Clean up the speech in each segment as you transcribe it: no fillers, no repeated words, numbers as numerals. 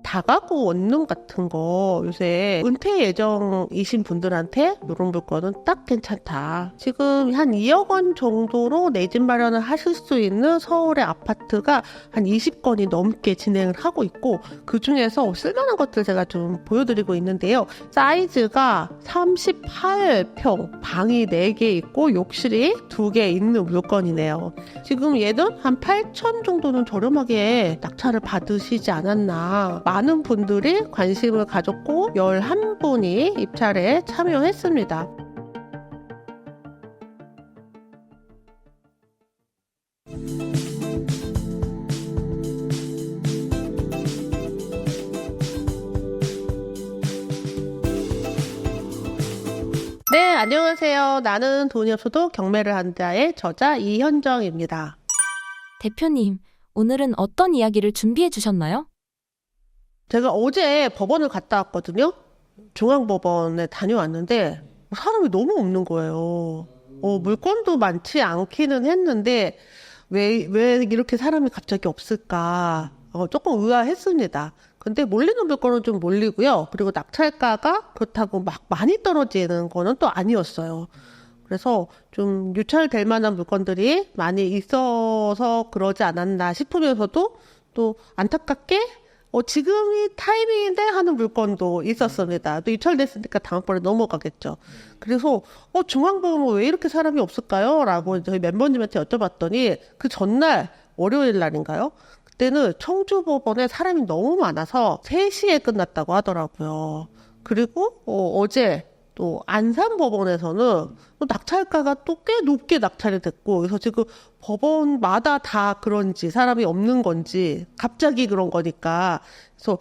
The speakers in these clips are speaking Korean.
다가구 원룸 같은 거 요새 은퇴 예정이신 분들한테 이런 물건은 딱 괜찮다. 지금 한 2억 원 정도로 내 집 마련을 하실 수 있는 서울의 아파트가 한 20건이 넘게 진행을 하고 있고, 그 중에서 쓸만한 것들 제가 좀 보여드리고 있는데요. 사이즈가 38평, 방이 4개 있고 욕실이 2개 있는 물건이네요. 지금 얘는 한 8천 정도는 저렴하게 낙찰을 받으시지 않았나. 많은 분들이 관심을 가졌고 11분이 입찰에 참여했습니다. 네, 안녕하세요. 나는 돈이 없어도 경매를 한다의 저자 이현정입니다. 대표님, 오늘은 어떤 이야기를 준비해 주셨나요? 제가 어제 법원을 갔다 왔거든요. 중앙법원에 다녀왔는데 사람이 너무 없는 거예요. 물건도 많지 않기는 했는데 왜 이렇게 사람이 갑자기 없을까? 조금 의아했습니다. 근데 몰리는 물건은 좀 몰리고요. 그리고 낙찰가가 그렇다고 막 많이 떨어지는 거는 또 아니었어요. 그래서 좀 유찰될 만한 물건들이 많이 있어서 그러지 않았나 싶으면서도 또 안타깝게 지금이 타이밍인데 하는 물건도 있었습니다. 또 유찰됐으니까 다음번에 넘어가겠죠. 그래서 중앙법원 왜 이렇게 사람이 없을까요? 라고 저희 멤버님한테 여쭤봤더니 그 전날 월요일 날인가요? 그때는 청주법원에 사람이 너무 많아서 3시에 끝났다고 하더라고요. 그리고 어제 또 안산법원에서는 또 낙찰가가 또 꽤 높게 낙찰이 됐고, 그래서 지금 법원마다 다 그런지 사람이 없는 건지 갑자기 그런 거니까, 그래서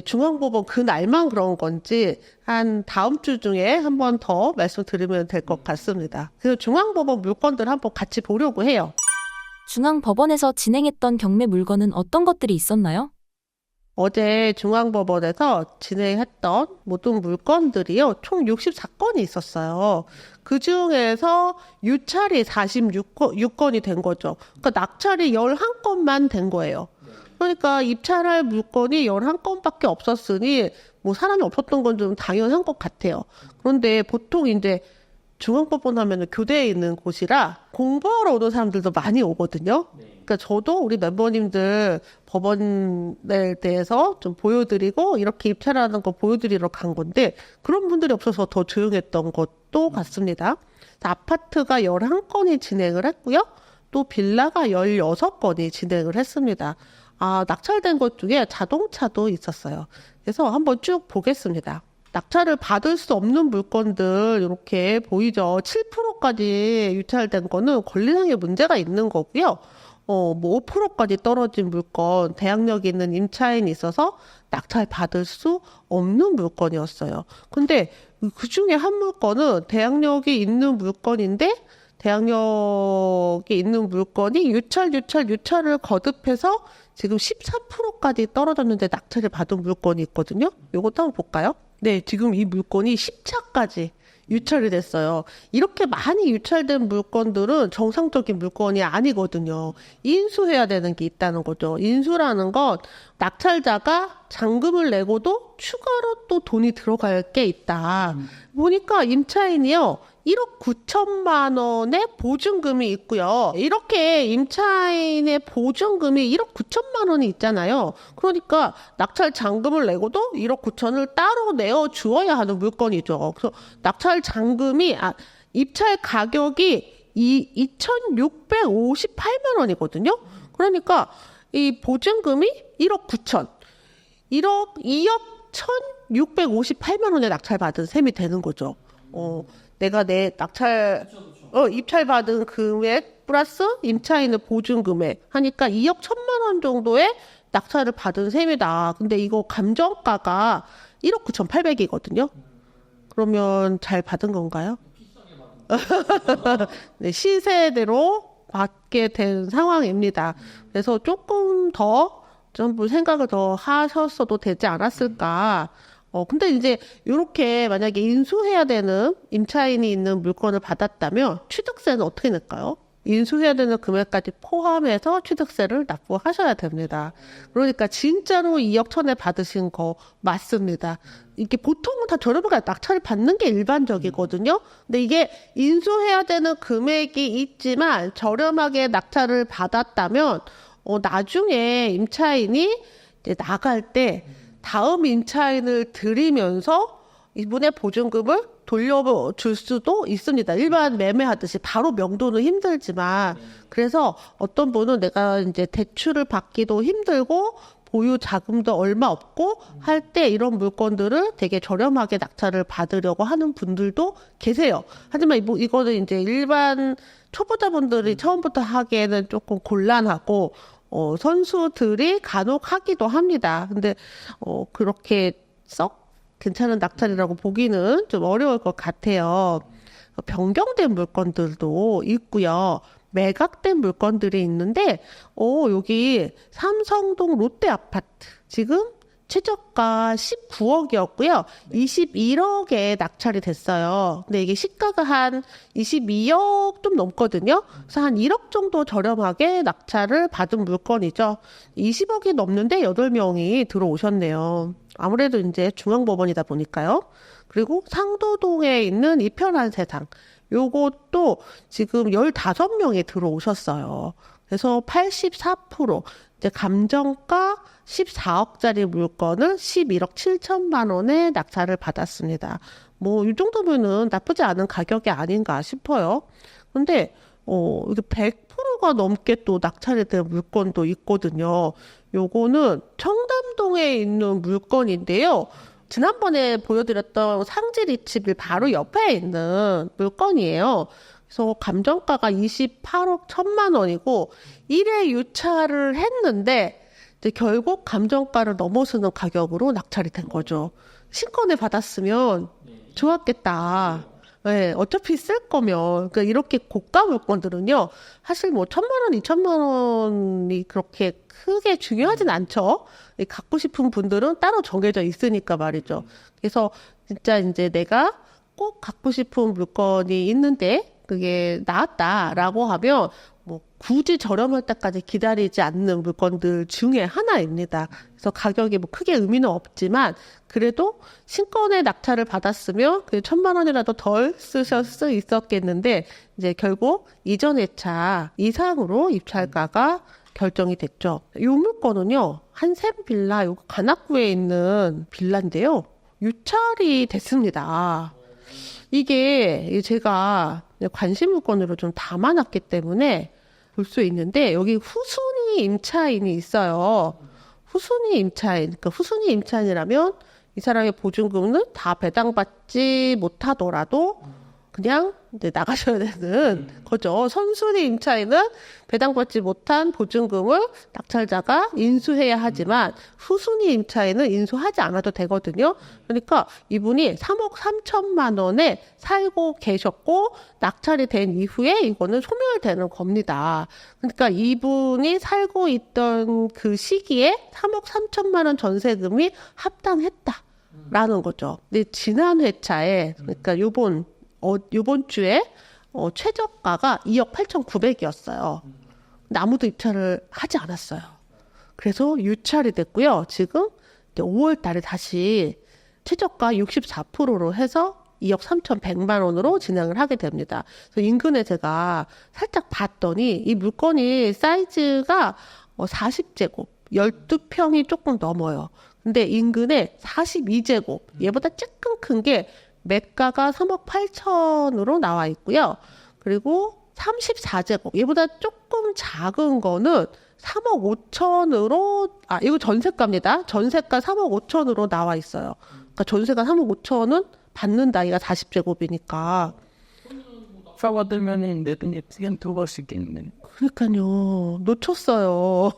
중앙법원 그 날만 그런 건지 한 다음 주 중에 한 번 더 말씀드리면 될 것 같습니다. 그래서 중앙법원 물건들 한번 같이 보려고 해요. 중앙법원에서 진행했던 경매 물건은 어떤 것들이 있었나요? 어제 중앙법원에서 진행했던 모든 물건들이요, 총 64건이 있었어요. 그 중에서 유찰이 46건이 된 거죠. 그러니까 낙찰이 11건만 된 거예요. 그러니까 입찰할 물건이 11건밖에 없었으니 뭐 사람이 없었던 건 좀 당연한 것 같아요. 그런데 보통 이제 중앙법원 하면 교대에 있는 곳이라 공부하러 오는 사람들도 많이 오거든요. 그러니까 저도 우리 멤버님들 법원에 대해서 좀 보여드리고 이렇게 입찰하는 거 보여드리러 간 건데 그런 분들이 없어서 더 조용했던 것도 같습니다. 아파트가 11건이 진행을 했고요. 또 빌라가 16건이 진행을 했습니다. 낙찰된 것 중에 자동차도 있었어요. 그래서 한번 쭉 보겠습니다. 낙찰을 받을 수 없는 물건들 이렇게 보이죠. 7%까지 유찰된 거는 권리상의 문제가 있는 거고요. 뭐 5%까지 떨어진 물건, 대항력이 있는 임차인이 있어서 낙찰 받을 수 없는 물건이었어요. 근데 그 중에 한 물건은 대항력이 있는 물건인데 대항력이 있는 물건이 유찰을 거듭해서 지금 13%까지 떨어졌는데 낙찰을 받은 물건이 있거든요. 요것도 한번 볼까요? 네, 지금 이 물건이 10차까지 유찰이 됐어요. 이렇게 많이 유찰된 물건들은 정상적인 물건이 아니거든요. 인수해야 되는 게 있다는 거죠. 인수라는 건 낙찰자가 잔금을 내고도 추가로 또 돈이 들어갈 게 있다. 보니까 임차인이요, 1억 9천만 원의 보증금이 있고요. 이렇게 임차인의 보증금이 1억 9천만 원이 있잖아요. 그러니까 낙찰 잔금을 내고도 1억 9천을 따로 내어 주어야 하는 물건이죠. 그래서 낙찰 잔금이 입찰 가격이 2,658만 원이거든요. 그러니까 이 보증금이 1억 9천, 2억 1,658만 원에 낙찰 받은 셈이 되는 거죠. 내가 내 입찰 받은 금액 플러스 임차인의 보증 금액 하니까 2억 1천만 원 정도의 낙찰을 받은 셈이다. 근데 이거 감정가가 1억 9,800이거든요. 그러면 잘 받은 건가요? 네, 시세대로 받게 된 상황입니다. 그래서 조금 더 좀 생각을 더 하셨어도 되지 않았을까. 근데 이제 이렇게 만약에 인수해야 되는 임차인이 있는 물건을 받았다면 취득세는 어떻게 낼까요? 인수해야 되는 금액까지 포함해서 취득세를 납부하셔야 됩니다. 그러니까 진짜로 2억 천에 받으신 거 맞습니다. 이게 보통은 다 저렴하게 낙찰을 받는 게 일반적이거든요. 근데 이게 인수해야 되는 금액이 있지만 저렴하게 낙찰을 받았다면 나중에 임차인이 이제 나갈 때 다음 임차인을 들이면서 이분의 보증금을 돌려줄 수도 있습니다. 일반 매매하듯이 바로 명도는 힘들지만 그래서 어떤 분은 내가 이제 대출을 받기도 힘들고 보유 자금도 얼마 없고 할 때 이런 물건들을 되게 저렴하게 낙찰을 받으려고 하는 분들도 계세요. 하지만 이거는 이제 일반 초보자분들이 처음부터 하기에는 조금 곤란하고 선수들이 간혹 하기도 합니다. 근데 그렇게 썩 괜찮은 낙찰이라고 보기는 좀 어려울 것 같아요. 변경된 물건들도 있고요. 매각된 물건들이 있는데, 여기 삼성동 롯데 아파트. 지금 최저가 19억이었고요. 21억에 낙찰이 됐어요. 근데 이게 시가가 한 22억 좀 넘거든요. 그래서 한 1억 정도 저렴하게 낙찰을 받은 물건이죠. 20억이 넘는데 8명이 들어오셨네요. 아무래도 이제 중앙법원이다 보니까요. 그리고 상도동에 있는 이편한 세상. 요것도 지금 15명이 들어오셨어요. 그래서 84%, 이제 감정가 14억짜리 물건을 11억 7천만 원에 낙찰을 받았습니다. 이 정도면은 나쁘지 않은 가격이 아닌가 싶어요. 근데, 이게 100%가 넘게 또 낙찰이 된 물건도 있거든요. 요거는 청담동에 있는 물건인데요. 지난번에 보여드렸던 상지리치빌 바로 옆에 있는 물건이에요. 그래서 감정가가 28억 1천만 원이고 1회 유찰을 했는데 이제 결국 감정가를 넘어서는 가격으로 낙찰이 된 거죠. 신권을 받았으면 좋았겠다. 네, 어차피 쓸 거면. 그러니까 이렇게 고가 물건들은요, 사실 1,000만 원, 2,000만 원이 그렇게 크게 중요하진 않죠. 갖고 싶은 분들은 따로 정해져 있으니까 말이죠. 그래서 진짜 이제 내가 꼭 갖고 싶은 물건이 있는데 그게 나왔다라고 하면 굳이 저렴할 때까지 기다리지 않는 물건들 중에 하나입니다. 그래서 가격이 크게 의미는 없지만 그래도 신권의 낙찰을 받았으면 그 1,000만 원이라도 덜 쓰실 수 있었겠는데 이제 결국 이전 회차 이상으로 입찰가가 결정이 됐죠. 이 물건은요, 한샘 빌라, 요 관악구에 있는 빌라인데요. 유찰이 됐습니다. 이게 제가 관심 물건으로 좀 담아놨기 때문에 볼 수 있는데, 여기 후순위 임차인이 있어요. 후순위 임차인. 그러니까 후순위 임차인이라면 이 사람의 보증금은 다 배당받지 못하더라도 그냥 이제 나가셔야 되는 거죠. 선순위 임차인은 배당받지 못한 보증금을 낙찰자가 인수해야 하지만 후순위 임차인은 인수하지 않아도 되거든요. 그러니까 이분이 3억 3천만 원에 살고 계셨고 낙찰이 된 이후에 이거는 소멸되는 겁니다. 그러니까 이분이 살고 있던 그 시기에 3억 3천만 원 전세금이 합당했다라는 거죠. 근데 지난 회차에 그러니까 요번 주에 최저가가 2억 8,900이었어요. 근데 아무도 입찰을 하지 않았어요. 그래서 유찰이 됐고요. 지금 5월 달에 다시 최저가 64%로 해서 2억 3,100만 원으로 진행을 하게 됩니다. 그래서 인근에 제가 살짝 봤더니 이 물건이 사이즈가 40제곱, 12평이 조금 넘어요. 근데 인근에 42제곱, 얘보다 조금 큰 게 매가가 3억 8천으로 나와 있고요. 그리고 34제곱, 얘보다 조금 작은 거는 3억 5천으로, 이거 전세가입니다. 전세가 3억 5천으로 나와 있어요. 그러니까 전세가 3억 5천은 받는다, 이가 40제곱이니까. 사과 들면은 내돈이 그냥 들어갈 수 있겠네. 그러니까요. 놓쳤어요.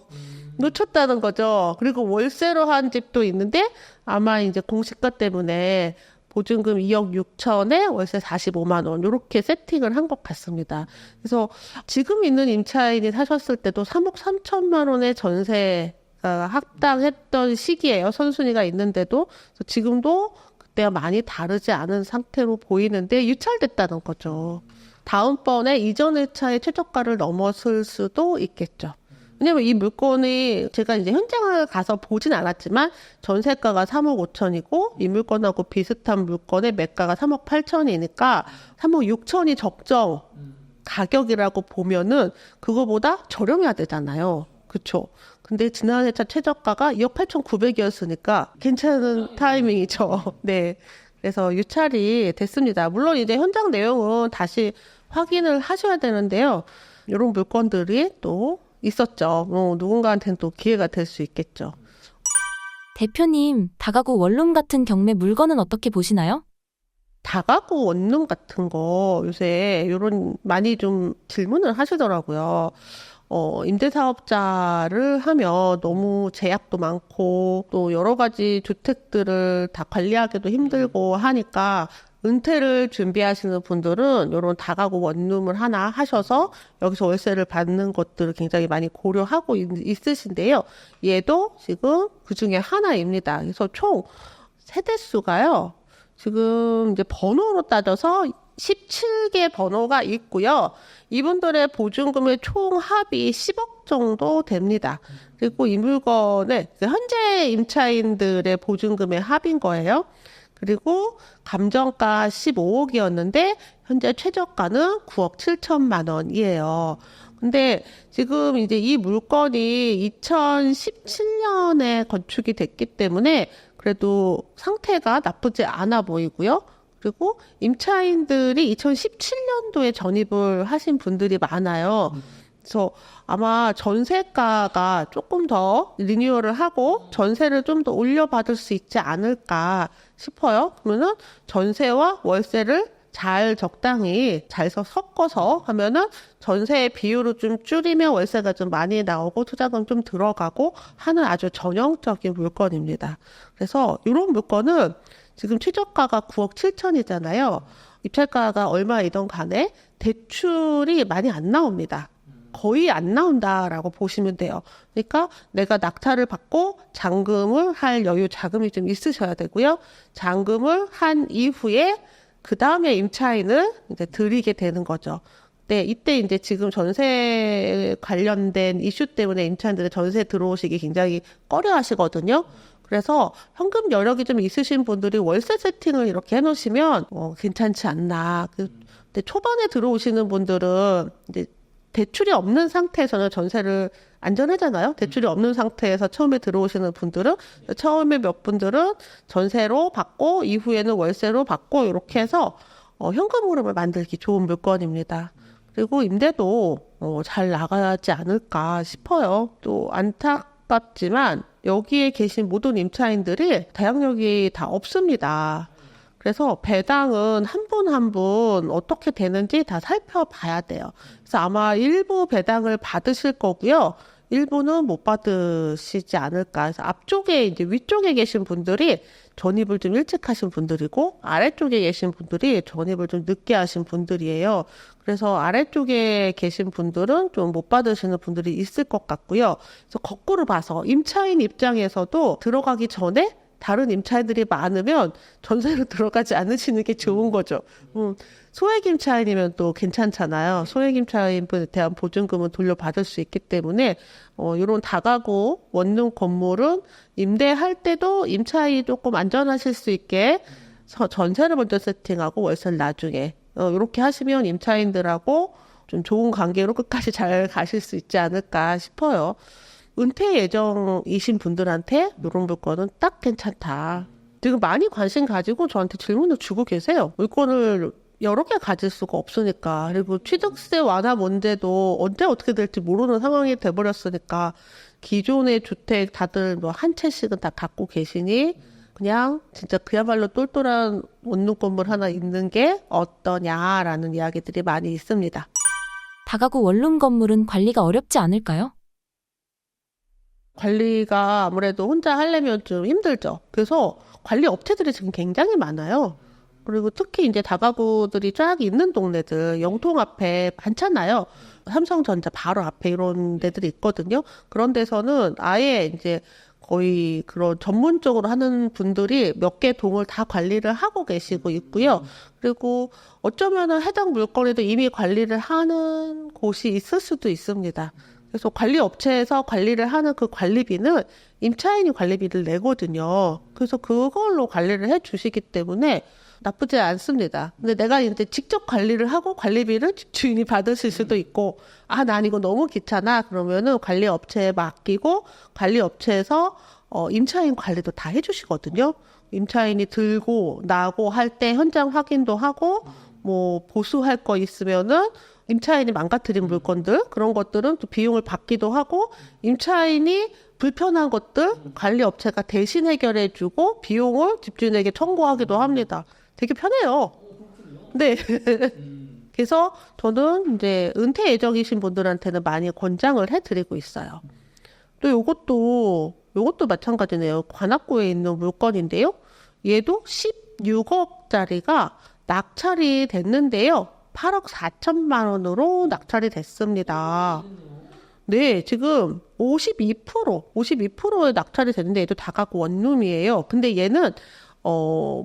놓쳤다는 거죠. 그리고 월세로 한 집도 있는데 아마 이제 공시가 때문에 보증금 2억 6천에 월세 45만 원 이렇게 세팅을 한 것 같습니다. 그래서 지금 있는 임차인이 사셨을 때도 3억 3천만 원의 전세가 합당했던 시기예요. 선순위가 있는데도. 그래서 지금도 그때와 많이 다르지 않은 상태로 보이는데 유찰됐다는 거죠. 다음번에 이전 회차의 최저가를 넘어설 수도 있겠죠. 왜냐면 이 물건이 제가 이제 현장을 가서 보진 않았지만 전세가가 3억 5천이고 이 물건하고 비슷한 물건의 매가가 3억 8천이니까 3억 6천이 적정 가격이라고 보면은 그거보다 저렴해야 되잖아요. 그쵸? 근데 지난 회차 최저가가 2억 8천9백이었으니까 괜찮은 타이밍이죠. 네. 그래서 유찰이 됐습니다. 물론 이제 현장 내용은 다시 확인을 하셔야 되는데요. 이런 물건들이 또 있었죠. 누군가한테는 또 기회가 될 수 있겠죠. 대표님, 다가구 원룸 같은 경매 물건은 어떻게 보시나요? 다가구 원룸 같은 거 요새 이런 많이 좀 질문을 하시더라고요. 임대사업자를 하면 너무 제약도 많고 또 여러 가지 주택들을 다 관리하기도 힘들고 하니까 은퇴를 준비하시는 분들은 이런 다가구 원룸을 하나 하셔서 여기서 월세를 받는 것들을 굉장히 많이 고려하고 있으신데요. 얘도 지금 그 중에 하나입니다. 그래서 총 세대수가요. 지금 이제 번호로 따져서 17개 번호가 있고요. 이분들의 보증금의 총 합이 10억 정도 됩니다. 그리고 이 물건은 현재 임차인들의 보증금의 합인 거예요. 그리고 감정가 15억이었는데 현재 최저가는 9억 7천만 원이에요. 근데 지금 이제 이 물건이 2017년에 건축이 됐기 때문에 그래도 상태가 나쁘지 않아 보이고요. 그리고 임차인들이 2017년도에 전입을 하신 분들이 많아요. 그래서 아마 전세가가 조금 더 리뉴얼을 하고 전세를 좀 더 올려받을 수 있지 않을까 싶어요. 그러면은 전세와 월세를 잘 적당히 잘 섞어서 하면은 전세의 비율을 좀 줄이면 월세가 좀 많이 나오고 투자금 좀 들어가고 하는 아주 전형적인 물건입니다. 그래서 이런 물건은 지금 최저가가 9억 7천이잖아요. 입찰가가 얼마이던 간에 대출이 많이 안 나옵니다. 거의 안 나온다라고 보시면 돼요. 그러니까 내가 낙찰을 받고 잔금을 할 여유 자금이 좀 있으셔야 되고요. 잔금을 한 이후에 그 다음에 임차인을 이제 드리게 되는 거죠. 네, 이때 이제 지금 전세 관련된 이슈 때문에 임차인들이 전세 들어오시기 굉장히 꺼려 하시거든요. 그래서 현금 여력이 좀 있으신 분들이 월세 세팅을 이렇게 해놓으시면 괜찮지 않나. 근데 초반에 들어오시는 분들은 이제 대출이 없는 상태에서는 전세를 안전하잖아요. 대출이 없는 상태에서 처음에 들어오시는 분들은 처음에 몇 분들은 전세로 받고 이후에는 월세로 받고 이렇게 해서 현금 흐름을 만들기 좋은 물건입니다. 그리고 임대도 잘 나가지 않을까 싶어요. 또 안타깝지만 여기에 계신 모든 임차인들이 대항력이 다 없습니다. 그래서 배당은 한 분 한 분 어떻게 되는지 다 살펴봐야 돼요. 그래서 아마 일부 배당을 받으실 거고요. 일부는 못 받으시지 않을까. 그래서 앞쪽에 이제 위쪽에 계신 분들이 전입을 좀 일찍 하신 분들이고 아래쪽에 계신 분들이 전입을 좀 늦게 하신 분들이에요. 그래서 아래쪽에 계신 분들은 좀 못 받으시는 분들이 있을 것 같고요. 그래서 거꾸로 봐서 임차인 입장에서도 들어가기 전에 다른 임차인들이 많으면 전세로 들어가지 않으시는 게 좋은 거죠. 소액 임차인이면 또 괜찮잖아요. 소액 임차인분에 대한 보증금은 돌려받을 수 있기 때문에 이런 다가구 원룸 건물은 임대할 때도 임차인이 조금 안전하실 수 있게 전세를 먼저 세팅하고 월세를 나중에 이렇게 하시면 임차인들하고 좀 좋은 관계로 끝까지 잘 가실 수 있지 않을까 싶어요. 은퇴 예정이신 분들한테 이런 물건은 딱 괜찮다. 지금 많이 관심 가지고 저한테 질문을 주고 계세요. 물건을 여러 개 가질 수가 없으니까. 그리고 취득세 완화 문제도 언제 어떻게 될지 모르는 상황이 돼버렸으니까 기존의 주택 다들 뭐 한 채씩은 다 갖고 계시니 그냥 진짜 그야말로 똘똘한 원룸 건물 하나 있는 게 어떠냐라는 이야기들이 많이 있습니다. 다가구 원룸 건물은 관리가 어렵지 않을까요? 관리가 아무래도 혼자 하려면 좀 힘들죠. 그래서 관리 업체들이 지금 굉장히 많아요. 그리고 특히 이제 다가구들이 쫙 있는 동네들, 영통 앞에 많잖아요. 삼성전자 바로 앞에 이런 데들이 있거든요. 그런 데서는 아예 이제 거의 그런 전문적으로 하는 분들이 몇 개 동을 다 관리를 하고 계시고 있고요. 그리고 어쩌면은 해당 물건에도 이미 관리를 하는 곳이 있을 수도 있습니다. 그래서 관리 업체에서 관리를 하는 그 관리비는 임차인이 관리비를 내거든요. 그래서 그걸로 관리를 해 주시기 때문에 나쁘지 않습니다. 근데 내가 이제 직접 관리를 하고 관리비를 집주인이 받으실 수도 있고, 난 이거 너무 귀찮아. 그러면은 관리 업체에 맡기고 관리 업체에서 임차인 관리도 다 해주시거든요. 임차인이 들고 나고 할 때 현장 확인도 하고, 뭐 보수할 거 있으면은 임차인이 망가뜨린 물건들 그런 것들은 또 비용을 받기도 하고, 임차인이 불편한 것들 관리 업체가 대신 해결해주고 비용을 집주인에게 청구하기도 합니다. 되게 편해요. 네. 그래서 저는 이제 은퇴 예정이신 분들한테는 많이 권장을 해드리고 있어요. 또 요것도 마찬가지네요. 관악구에 있는 물건인데요. 얘도 16억짜리가 낙찰이 됐는데요. 8억 4천만 원으로 낙찰이 됐습니다. 네, 지금 52%의 낙찰이 됐는데 얘도 다가구 원룸이에요. 근데 얘는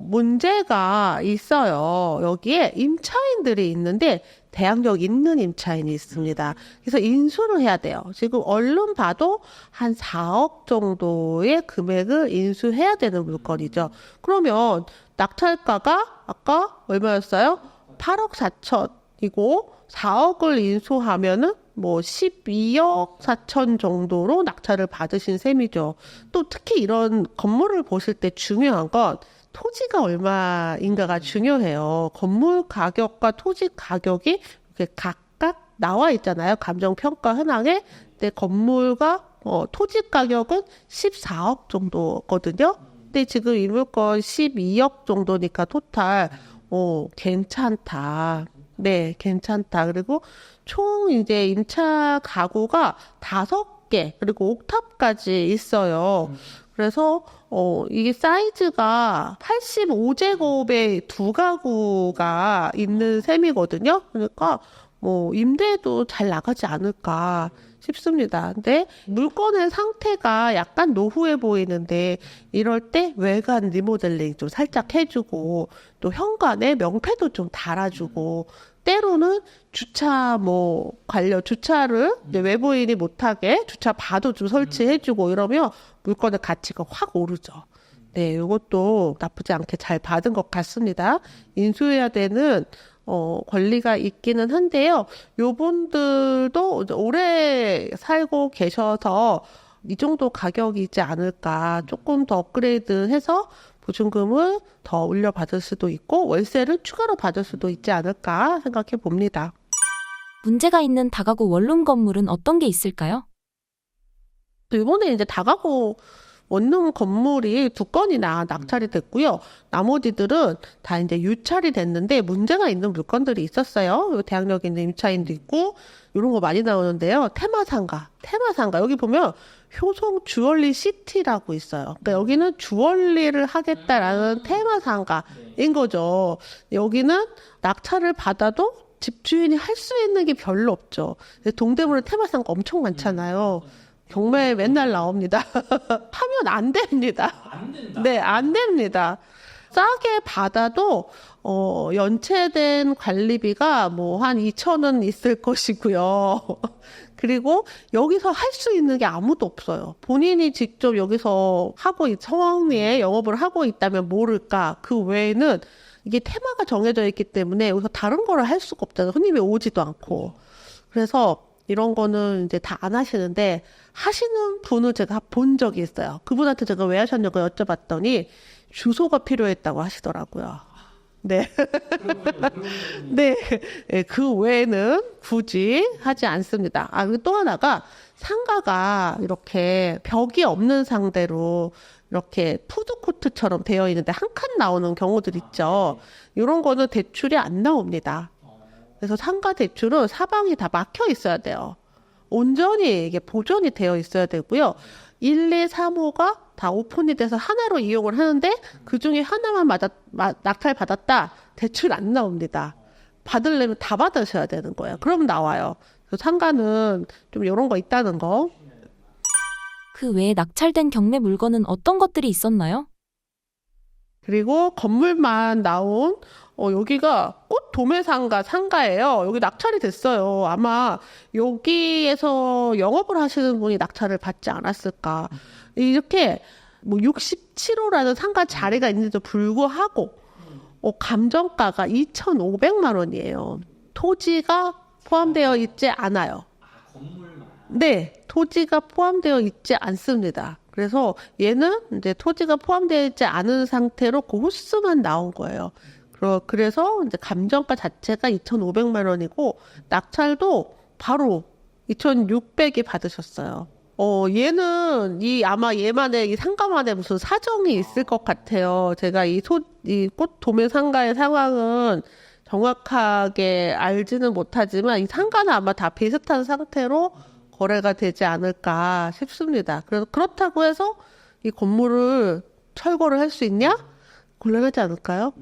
문제가 있어요. 여기에 임차인들이 있는데 대항력 있는 임차인이 있습니다. 그래서 인수를 해야 돼요. 지금 얼른 봐도 한 4억 정도의 금액을 인수해야 되는 물건이죠. 그러면 낙찰가가 아까 얼마였어요? 8억 4천이고 4억을 인수하면은 뭐 12억 4천 정도로 낙찰을 받으신 셈이죠. 또 특히 이런 건물을 보실 때 중요한 건 토지가 얼마인가가 중요해요. 건물 가격과 토지 가격이 이렇게 각각 나와 있잖아요. 감정평가 현황에. 근데 건물과 토지 가격은 14억 정도거든요. 근데 지금 이 물건 12억 정도니까 토탈 괜찮다. 네, 괜찮다. 그리고 총 이제 임차 가구가 5개, 그리고 옥탑까지 있어요. 그래서, 이게 사이즈가 85제곱의 2가구가 있는 셈이거든요. 그러니까, 뭐, 임대도 잘 나가지 않을까 싶습니다. 근데 물건의 상태가 약간 노후해 보이는데, 이럴 때 외관 리모델링 좀 살짝 해주고, 또 현관에 명패도 좀 달아주고, 때로는 주차 주차를 이제 외부인이 못하게 주차 바도 좀 설치해주고 이러면 물건의 가치가 확 오르죠. 네, 이것도 나쁘지 않게 잘 받은 것 같습니다. 인수해야 되는 권리가 있기는 한데요. 요분들도 오래 살고 계셔서 이 정도 가격이지 않을까. 조금 더 업그레이드해서 보증금을 더 올려받을 수도 있고 월세를 추가로 받을 수도 있지 않을까 생각해 봅니다. 문제가 있는 다가구 원룸 건물은 어떤 게 있을까요? 이번에 이제 다가구 원룸 건물이 2건이나 낙찰이 됐고요. 나머지들은 다 이제 유찰이 됐는데 문제가 있는 물건들이 있었어요. 대항력 있는 임차인도 있고 이런 거 많이 나오는데요. 테마상가 여기 보면 효성 주얼리 시티라고 있어요. 그러니까 여기는 주얼리를 하겠다라는 테마상가인 거죠. 여기는 낙찰을 받아도 집주인이 할 수 있는 게 별로 없죠. 동대문에 테마상가 엄청 많잖아요. 경매에 맨날 나옵니다. 하면 안 됩니다. 네, 안 됩니다. 싸게 받아도 연체된 관리비가 뭐 한 2,000원 있을 것이고요. 그리고 여기서 할 수 있는 게 아무도 없어요. 본인이 직접 여기서 성황리에 영업을 하고 있다면 모를까. 그 외에는 이게 테마가 정해져 있기 때문에 여기서 다른 거를 할 수가 없잖아요. 손님이 오지도 않고. 그래서 이런 거는 이제 다 안 하시는데 하시는 분을 제가 본 적이 있어요. 그분한테 제가 왜 하셨냐고 여쭤봤더니 주소가 필요했다고 하시더라고요. 네. 네. 네. 그 외에는 굳이 하지 않습니다. 그리고 또 하나가 상가가 이렇게 벽이 없는 상대로 이렇게 푸드코트처럼 되어 있는데 한 칸 나오는 경우들 있죠. 이런 거는 대출이 안 나옵니다. 그래서 상가 대출은 사방이 다 막혀 있어야 돼요. 온전히 이게 보존이 되어 있어야 되고요. 1, 2, 3호가 다 오픈이 돼서 하나로 이용을 하는데 그 중에 하나만 낙찰 받았다. 대출 안 나옵니다. 받으려면 다 받으셔야 되는 거예요. 그럼 나와요. 그래서 상가는 좀 이런 거 있다는 거. 그 외에 낙찰된 경매 물건은 어떤 것들이 있었나요? 그리고 건물만 나온 여기가 꽃 도매상가 상가예요. 여기 낙찰이 됐어요. 아마 여기에서 영업을 하시는 분이 낙찰을 받지 않았을까. 이렇게 뭐 67호라는 상가 자리가 있는데도 불구하고 감정가가 2,500만 원이에요. 토지가 포함되어 있지 않아요. 네, 토지가 포함되어 있지 않습니다. 그래서 얘는 이제 토지가 포함되어 있지 않은 상태로 그 호수만 나온 거예요. 그래서 이제 감정가 자체가 2,500만 원이고 낙찰도 바로 2,600이 받으셨어요. 얘는 아마 얘만의 이 상가만의 무슨 사정이 있을 것 같아요. 제가 이 꽃 도매 상가의 상황은 정확하게 알지는 못하지만 이 상가는 아마 다 비슷한 상태로 거래가 되지 않을까 싶습니다. 그래서 그렇다고 해서 이 건물을 철거를 할 수 있냐? 곤란하지 않을까요?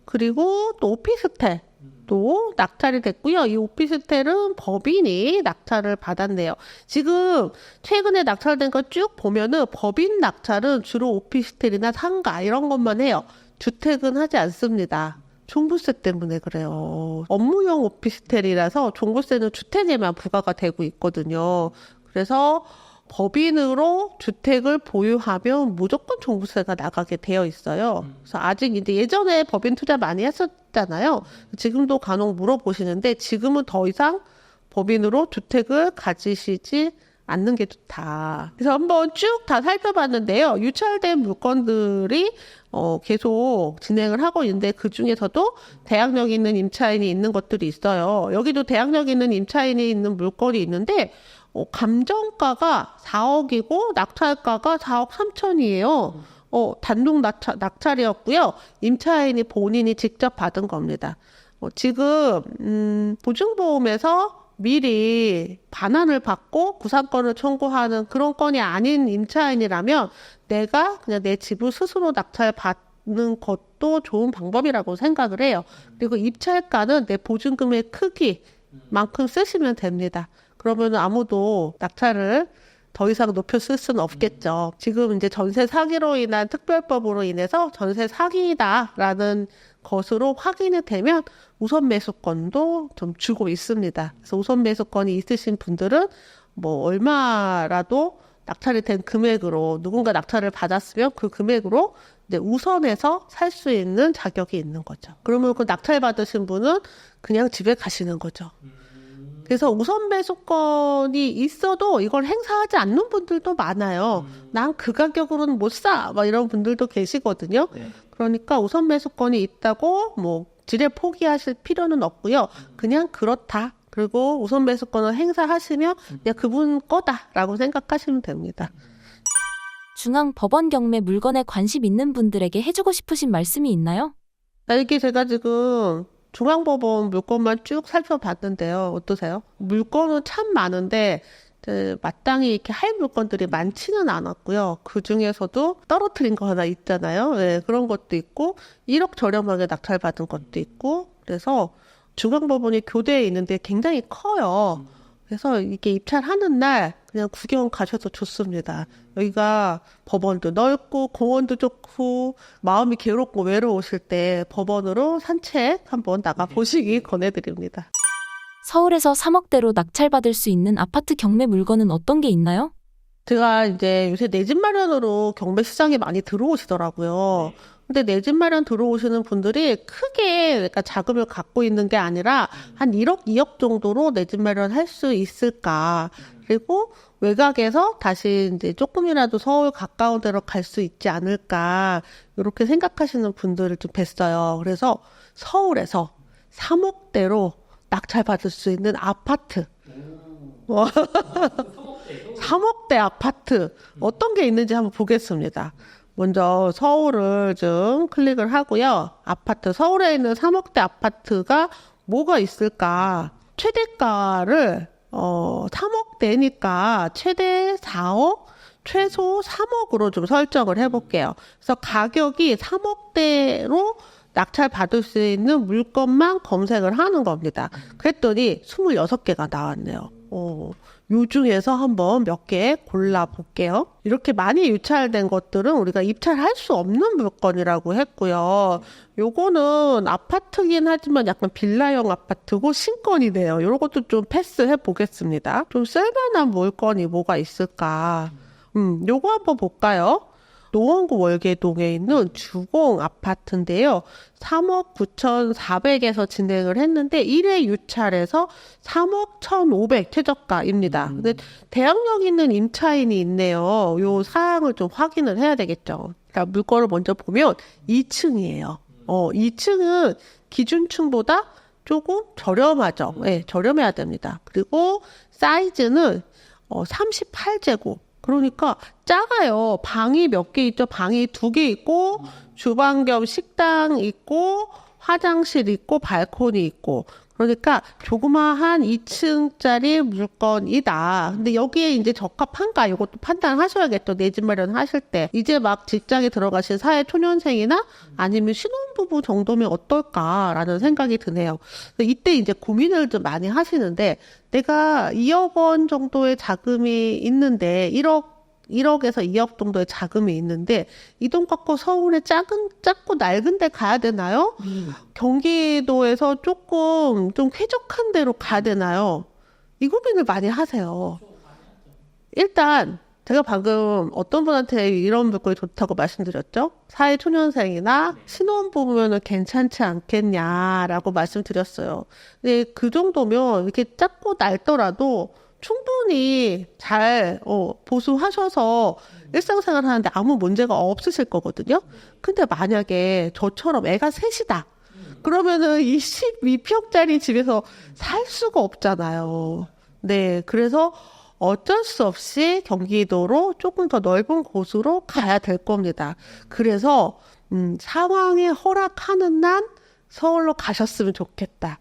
그리고 또 오피스텔도 낙찰이 됐고요. 이 오피스텔은 법인이 낙찰을 받았네요. 지금 최근에 낙찰된 거 쭉 보면은 법인 낙찰은 주로 오피스텔이나 상가 이런 것만 해요. 주택은 하지 않습니다. 종부세 때문에 그래요. 업무용 오피스텔이라서 종부세는 주택에만 부과가 되고 있거든요. 그래서 법인으로 주택을 보유하면 무조건 종부세가 나가게 되어 있어요. 그래서 아직 이제 예전에 법인 투자 많이 했었잖아요. 지금도 간혹 물어보시는데 지금은 더 이상 법인으로 주택을 가지시지 않는 게 좋다. 그래서 한번 쭉 다 살펴봤는데요. 유찰된 물건들이 계속 진행을 하고 있는데 그 중에서도 대항력 있는 임차인이 있는 것들이 있어요. 여기도 대항력 있는 임차인이 있는 물건이 있는데 감정가가 4억이고 낙찰가가 4억 3천이에요. 단독 낙찰이었고요. 임차인이 본인이 직접 받은 겁니다. 지금 보증보험에서 미리 반환을 받고 구상권을 청구하는 그런 건이 아닌 임차인이라면 내가 그냥 내 집을 스스로 낙찰받는 것도 좋은 방법이라고 생각을 해요. 그리고 입찰가는 내 보증금의 크기만큼 쓰시면 됩니다. 그러면 아무도 낙찰을 더 이상 높여 쓸 수는 없겠죠. 지금 이제 전세 사기로 인한 특별법으로 인해서 전세 사기다라는 것으로 확인이 되면 우선 매수권도 좀 주고 있습니다. 그래서 우선 매수권이 있으신 분들은 뭐 얼마라도 낙찰이 된 금액으로 누군가 낙찰을 받았으면 그 금액으로 이제 우선해서 살 수 있는 자격이 있는 거죠. 그러면 그 낙찰 받으신 분은 그냥 집에 가시는 거죠. 그래서 우선 매수권이 있어도 이걸 행사하지 않는 분들도 많아요. 난 그 가격으로는 못 사! 막 이런 분들도 계시거든요. 그러니까 우선 매수권이 있다고 뭐 지레 포기하실 필요는 없고요. 그냥 그렇다. 그리고 우선 매수권을 행사하시면 그냥 그분 거다라고 생각하시면 됩니다. 중앙법원 경매 물건에 관심 있는 분들에게 해주고 싶으신 말씀이 있나요? 이게 제가 지금 중앙법원 물건만 쭉 살펴봤는데요. 어떠세요? 물건은 참 많은데 마땅히 이렇게 할 물건들이 많지는 않았고요. 그 중에서도 떨어뜨린 거 하나 있잖아요. 네, 그런 것도 있고 1억 저렴하게 낙찰받은 것도 있고 그래서 중앙법원이 교대에 있는데 굉장히 커요. 그래서 이게 입찰하는 날 그냥 구경 가셔도 좋습니다. 여기가 법원도 넓고 공원도 좋고 마음이 괴롭고 외로우실 때 법원으로 산책 한번 나가 보시기 권해드립니다. 서울에서 3억대로 낙찰받을 수 있는 아파트 경매 물건은 어떤 게 있나요? 제가 이제 요새 내 집 마련으로 경매 시장에 많이 들어오시더라고요. 근데 내 집 마련 들어오시는 분들이 크게 그러니까 자금을 갖고 있는 게 아니라 한 1억, 2억 정도로 내 집 마련 할 수 있을까. 그리고 외곽에서 다시 이제 조금이라도 서울 가까운 데로 갈 수 있지 않을까. 이렇게 생각하시는 분들을 좀 뵀어요. 그래서 서울에서 3억대로 낙찰받을 수 있는 아파트. 3억대 아파트. 어떤 게 있는지 한번 보겠습니다. 먼저 서울을 좀 클릭을 하고요. 아파트, 서울에 있는 3억대 아파트가 뭐가 있을까? 최대가를 3억대니까 최대 4억, 최소 3억으로 좀 설정을 해볼게요. 그래서 가격이 3억대로 낙찰 받을 수 있는 물건만 검색을 하는 겁니다. 그랬더니 26개가 나왔네요. 요 중에서 한번 몇 개 골라볼게요. 이렇게 많이 유찰된 것들은 우리가 입찰할 수 없는 물건이라고 했고요. 요거는 아파트긴 하지만 약간 빌라형 아파트고 신건이네요. 이런 것도 좀 패스해 보겠습니다. 좀 쓸만한 물건이 뭐가 있을까? 요거 한번 볼까요? 노원구 월계동에 있는 주공 아파트인데요. 3억 9,400에서 진행을 했는데 1회 유찰에서 3억 1,500 최저가입니다. 근데 대항력 있는 임차인이 있네요. 요 사항을 좀 확인을 해야 되겠죠. 자, 물건을 먼저 보면 2층이에요. 2층은 기준층보다 조금 저렴하죠. 네, 저렴해야 됩니다. 그리고 사이즈는 38제곱. 그러니까 작아요. 방이 몇 개 있죠? 방이 2개 있고 주방 겸 식당 있고 화장실 있고 발코니 있고 그러니까 조그마한 2층짜리 물건이다. 근데 여기에 이제 적합한가 이것도 판단하셔야겠죠. 내 집 마련하실 때. 이제 막 직장에 들어가신 사회초년생이나 아니면 신혼부부 정도면 어떨까라는 생각이 드네요. 이때 이제 고민을 좀 많이 하시는데 내가 2억 원 정도의 자금이 있는데 1억에서 2억 정도의 자금이 있는데 이 돈 갖고 서울에 작고 낡은 데 가야 되나요? 경기도에서 조금 좀 쾌적한 데로 가야 되나요? 이 고민을 많이 하세요. 일단 제가 방금 어떤 분한테 이런 물건이 좋다고 말씀드렸죠? 사회초년생이나 신혼부부면 괜찮지 않겠냐라고 말씀드렸어요. 근데 그 정도면 이렇게 작고 낡더라도 충분히 잘 보수하셔서 일상생활 하는데 아무 문제가 없으실 거거든요. 근데 만약에 저처럼 애가 셋이다. 그러면은 22평짜리 집에서 살 수가 없잖아요. 네, 그래서 어쩔 수 없이 경기도로 조금 더 넓은 곳으로 가야 될 겁니다. 그래서 상황이 허락하는 한 서울로 가셨으면 좋겠다.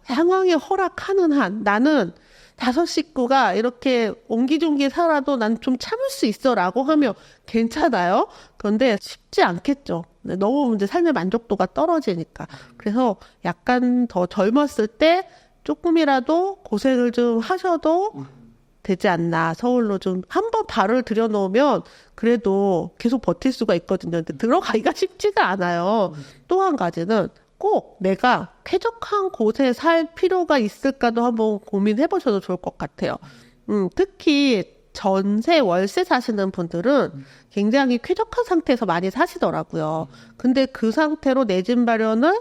상황이 허락하는 한 나는 5식구가 이렇게 옹기종기 살아도 난 좀 참을 수 있어라고 하면 괜찮아요. 그런데 쉽지 않겠죠. 너무 이제 삶의 만족도가 떨어지니까. 그래서 약간 더 젊었을 때 조금이라도 고생을 좀 하셔도 되지 않나. 서울로 좀 한번 발을 들여놓으면 그래도 계속 버틸 수가 있거든요. 근데 들어가기가 쉽지가 않아요. 또 한 가지는 꼭 내가 쾌적한 곳에 살 필요가 있을까도 한번 고민해 보셔도 좋을 것 같아요. 특히 전세, 월세 사시는 분들은 굉장히 쾌적한 상태에서 많이 사시더라고요. 근데 그 상태로 내 집 마련을